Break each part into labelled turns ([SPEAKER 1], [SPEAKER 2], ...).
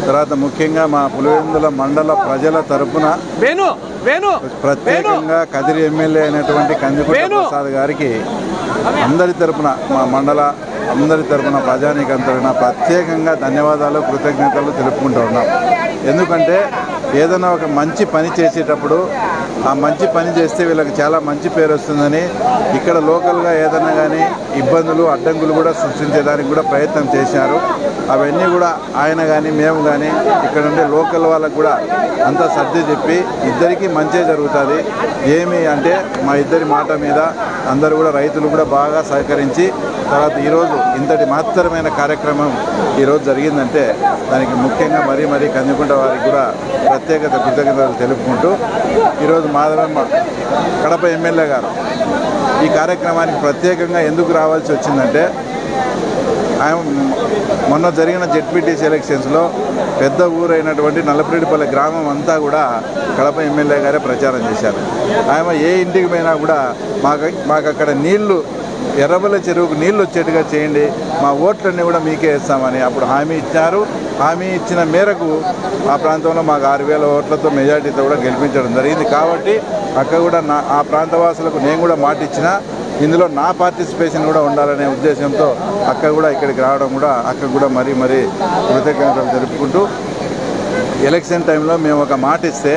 [SPEAKER 1] తర్వాత ముఖ్యంగా మా పులివెందుల మండల ప్రజల తరపున ప్రత్యేకంగా కదిరి ఎమ్మెల్యే అయినటువంటి కందికుంట ప్రసాద్ గారికి అందరి తరపున మా మండల అందరి తరపున ప్రజానీకం తరపున ప్రత్యేకంగా ధన్యవాదాలు కృతజ్ఞతలు తెలుపుకుంటూ ఉన్నాం. ఎందుకంటే ఏదైనా ఒక మంచి పని చేసేటప్పుడు ఆ మంచి పని చేస్తే వీళ్ళకి చాలా మంచి పేరు వస్తుందని ఇక్కడ లోకల్గా ఏదైనా కానీ ఇబ్బందులు అడ్డంకులు కూడా సృష్టించేదానికి కూడా ప్రయత్నం చేశారు. అవన్నీ కూడా ఆయన కానీ మేము కానీ ఇక్కడ ఉండే లోకల్ వాళ్ళకు కూడా అంతా సర్ది చెప్పి ఇద్దరికీ మంచే జరుగుతుంది. ఏమి అంటే మా ఇద్దరి మాట మీద అందరూ కూడా రైతులు కూడా బాగా సహకరించి తర్వాత ఈరోజు ఇంతటి మహత్తరమైన కార్యక్రమం ఈరోజు జరిగిందంటే దానికి ముఖ్యంగా మరీ కందికుంట వారికి కూడా ప్రత్యేకత కృతజ్ఞతలు తెలుపుకుంటూ ఈరోజు మాధవమ్మ కడప ఎమ్మెల్యే గారు ఈ కార్యక్రమానికి ప్రత్యేకంగా ఎందుకు రావాల్సి వచ్చిందంటే మొన్న జరిగిన జెడ్పీటీసీ ఎలక్షన్స్లో పెద్ద ఊరైనటువంటి నల్లపరెడ్డిపల్లి గ్రామం అంతా కూడా కడప ఎమ్మెల్యే గారే ప్రచారం చేశారు. ఆయన ఏ ఇంటికి పోయినా కూడా మాకు అక్కడ నీళ్లు ఎర్రబెల్లి చెరువుకు నీళ్లు వచ్చేట్టుగా చేయండి, మా ఓట్లన్నీ కూడా మీకే ఇస్తామని అప్పుడు హామీ ఇచ్చారు. హామీ ఇచ్చిన మేరకు ఆ ప్రాంతంలో మాకు 6,000 ఓట్లతో మెజార్టీతో కూడా గెలిపించడం జరిగింది. కాబట్టి అక్కడ కూడా ఆ ప్రాంతవాసులకు నేను కూడా మాట ఇచ్చిన ఇందులో నా పార్టిసిపేషన్ కూడా ఉండాలనే ఉద్దేశంతో అక్క కూడా ఇక్కడికి రావడం కూడా అక్క కూడా మరీ కృతజ్ఞతలు తెలుపుకుంటూ ఎలక్షన్ టైంలో మేము ఒక మాట ఇస్తే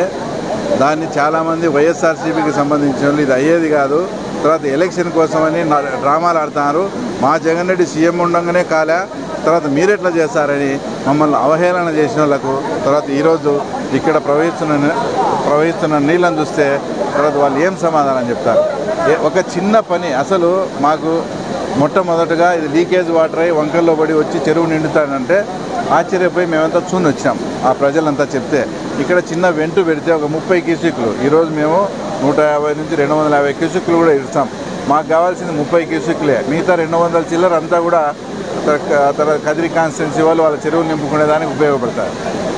[SPEAKER 1] దాన్ని చాలామంది వైఎస్ఆర్సీపీకి సంబంధించిన వాళ్ళు ఇది అయ్యేది కాదు, తర్వాత ఎలక్షన్ కోసమని డ్రామాలు ఆడుతున్నారు, మా జగన్ రెడ్డి సీఎం ఉండగానే కాలే, తర్వాత మీరెట్లా చేస్తారని మమ్మల్ని అవహేళన చేసిన వాళ్ళకు తర్వాత ఈరోజు ఇక్కడ ప్రవహిస్తున్న నీళ్ళని చూస్తే తర్వాత వాళ్ళు ఏం సమాధానం చెప్తారు. ఒక చిన్న పని అసలు మాకు మొట్టమొదటగా ఇది లీకేజ్ వాటర్ అయ్యి వంకల్లో పడి వచ్చి చెరువు నిండుతాడంటే ఆశ్చర్యపోయి మేమంతా చూని వచ్చాం. ఆ ప్రజలంతా చెప్తే ఇక్కడ చిన్న వెంటు పెడితే ఒక 30 క్యూసెక్లు ఈరోజు మేము 150 నుంచి 250 క్యూసెక్లు కూడా ఇస్తాం. మాకు కావాల్సింది 30 క్యూసెక్లే, మిగతా 200 చిల్లర అంతా కూడా కదిరి కాన్స్టిట్యున్సీ వాళ్ళు వాళ్ళ చెరువులు నింపుకునేదానికి ఉపయోగపడతారు.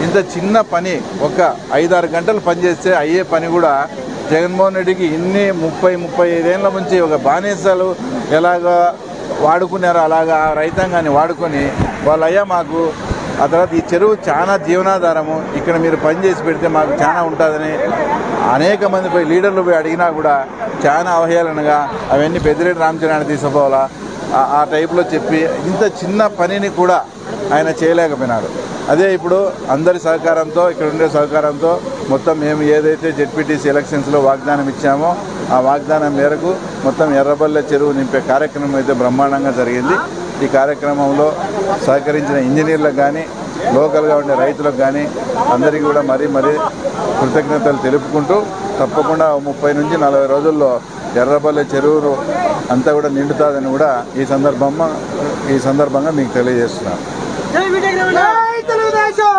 [SPEAKER 1] ఇంత చిన్న పని ఒక 5-6 గంటలు పనిచేస్తే అయ్యే పని కూడా జగన్మోహన్ రెడ్డికి ఇన్ని 30-35 ఏళ్ళ నుంచి ఒక బానిసలు ఎలాగా వాడుకున్నారో అలాగా రైతాంగాన్ని వాడుకొని వాళ్ళయ్యా మాకు ఆ తర్వాత ఈ చెరువు చాలా జీవనాధారము, ఇక్కడ మీరు పని చేసి పెడితే మాకు చాలా ఉంటుందని అనేక మంది పోయి లీడర్లు పోయి అడిగినా కూడా చాలా అవహేళనగా అవన్నీ పెద్దిరెడ్డి రామచంద్రాన్ని తీసుకుపోవాలా ఆ టైప్లో చెప్పి ఇంత చిన్న పనిని కూడా ఆయన చేయలేకపోయినారు. అదే ఇప్పుడు అందరి సహకారంతో ఇక్కడ ఉండే సహకారంతో మొత్తం మేము ఏదైతే జెడ్పీటీసీ ఎలక్షన్స్లో వాగ్దానం ఇచ్చామో ఆ వాగ్దానం మేరకు మొత్తం ఎర్రబెల్లి చెరువు నింపే కార్యక్రమం అయితే బ్రహ్మాండంగా జరిగింది. ఈ కార్యక్రమంలో సహకరించిన ఇంజనీర్లకు కానీ లోకల్గా ఉండే రైతులకు కానీ అందరికీ కూడా మరీ కృతజ్ఞతలు తెలుపుకుంటూ తప్పకుండా 30 నుంచి 40 రోజుల్లో ఎర్రబెల్లి చెరువు అంతా కూడా నిండుతుందని కూడా ఈ సందర్భంగా మీకు తెలియజేస్తున్నాను.
[SPEAKER 2] తెలుగుదేశం